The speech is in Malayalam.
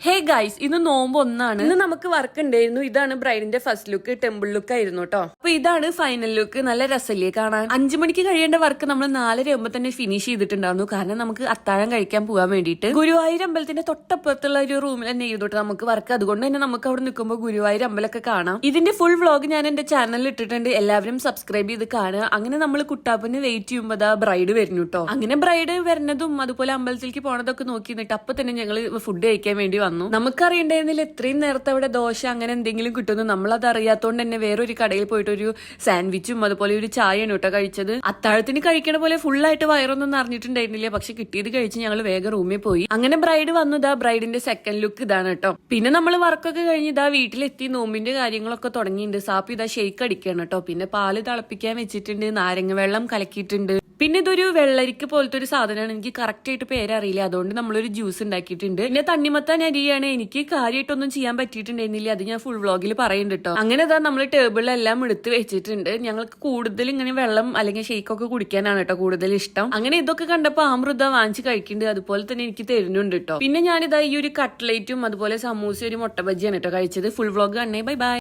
ഹേ ഗൈസ്, ഇന്ന് നോമ്പ് ഒന്നാണ്. ഇന്ന് നമുക്ക് വർക്ക് ഉണ്ടായിരുന്നു. ഇതാണ് ബ്രൈഡിന്റെ ഫസ്റ്റ് ലുക്ക്, ടെമ്പിൾ ലുക്ക് ആയിരുന്നു കേട്ടോ. അപ്പൊ ഇതാണ് ഫൈനൽ ലുക്ക്. നല്ല രസല്ലേ കാണാൻ. 5 മണിക്ക് കഴിയേണ്ട വർക്ക് നമ്മൾ 4:30 ആകുമ്പോൾ തന്നെ ഫിനിഷ് ചെയ്തിട്ടുണ്ടായിരുന്നു. കാരണം നമുക്ക് അത്താഴം കഴിക്കാൻ പോകാൻ വേണ്ടിയിട്ട് ഗുരുവായൂർ അമ്പലത്തിന്റെ തൊട്ടപ്പുറത്തുള്ള ഒരു റൂമിൽ തന്നെ ചെയ്തോട്ടെ നമുക്ക് വർക്ക്. അതുകൊണ്ട് തന്നെ നമുക്ക് അവിടെ നിൽക്കുമ്പോൾ ഗുരുവായൂർ അമ്പലമൊക്കെ കാണാം. ഇതിന്റെ ഫുൾ വ്ളോഗ് ഞാൻ എന്റെ ചാനലിൽ ഇട്ടിട്ടുണ്ട്. എല്ലാവരും സബ്സ്ക്രൈബ് ചെയ്ത് കാണുക. അങ്ങനെ നമ്മൾ കുട്ടാപ്പന് വെയിറ്റ് ചെയ്യുമ്പോൾ ബ്രൈഡ് വരുന്നു കേട്ടോ. അങ്ങനെ ബ്രൈഡ് വരുന്നതും അതുപോലെ അമ്പലത്തിലേക്ക് പോണതൊക്കെ നോക്കി നിന്നിട്ട് അപ്പൊ തന്നെ ഞങ്ങൾ ഫുഡ് കഴിക്കാൻ വേണ്ടി വന്നു. നമുക്കറിയണ്ടായിരുന്നില്ല ഇത്രയും നേരത്തെ അവിടെ ദോശ അങ്ങനെ എന്തെങ്കിലും കിട്ടുന്നു. നമ്മളത് അറിയാത്തോണ്ട് തന്നെ വേറൊരു കടയിൽ പോയിട്ട് ഒരു സാൻഡ്വിച്ചും അതുപോലെ ഒരു ചായയാണ് കേട്ടോ കഴിച്ചത്. അത്താഴത്തിന് കഴിക്കണ പോലെ ഫുള്ളായിട്ട് വയറൊന്നും അറിഞ്ഞിട്ടുണ്ടായിരുന്നില്ല. പക്ഷെ കിട്ടിയത് കഴിച്ച് ഞങ്ങൾ വേഗം റൂമിൽ പോയി. അങ്ങനെ ബ്രൈഡ് വന്നു. ബ്രൈഡിന്റെ സെക്കൻഡ് ലുക്ക് ഇതാണ് കേട്ടോ. പിന്നെ നമ്മൾ വർക്കൊക്കെ കഴിഞ്ഞ് വീട്ടിലെത്തി നോമ്പിന്റെ കാര്യങ്ങളൊക്കെ തുടങ്ങിയിട്ടുണ്ട്. സാപ്പി ഷെയ്ക്ക് അടിക്കണം കേട്ടോ. പിന്നെ പാല് തിളപ്പിക്കാൻ വെച്ചിട്ടുണ്ട്, നാരങ്ങ വെള്ളം കലക്കിയിട്ടുണ്ട്. പിന്നെ ഇതൊരു വെള്ളരിക്ക് പോലത്തെ ഒരു സാധനമാണ്. എനിക്ക് കറക്റ്റ് ആയിട്ട് പേരറിയില്ല. അതുകൊണ്ട് നമ്മളൊരു ജ്യൂസ് ഉണ്ടാക്കിയിട്ടുണ്ട്. പിന്നെ തണ്ണിമത്താൻ അരിയാണ്. എനിക്ക് കാര്യമായിട്ടൊന്നും ചെയ്യാൻ പറ്റിയിട്ടുണ്ടായിരുന്നില്ല. അത് ഞാൻ ഫുൾ വ്ളോഗിൽ പറയുന്നുണ്ട് കേട്ടോ. അങ്ങനെ നമ്മൾ ടേബിളിലെല്ലാം എടുത്ത് വെച്ചിട്ടുണ്ട്. ഞങ്ങൾക്ക് കൂടുതൽ ഇങ്ങനെ വെള്ളം അല്ലെങ്കിൽ ഷെയ്ക്കൊക്കെ കുടിക്കാനാണ് കേട്ടോ കൂടുതൽ ഇഷ്ടം. അങ്ങനെ ഇതൊക്കെ കണ്ടപ്പോൾ അമൃത വാങ്ങിച്ച് കഴിക്കുന്നുണ്ട്. അതുപോലെ തന്നെ എനിക്ക് തരുന്നുണ്ട് കേട്ടോ. പിന്നെ ഞാനിതാ ഈ ഒരു കട്ട്ലേറ്റും അതുപോലെ സമൂസ ഒരു മുട്ട ബജിയാണ് കേട്ടോ കഴിച്ചത്. ഫുൾ വ്ളോഗ് കണ്ടേ. Bye bye.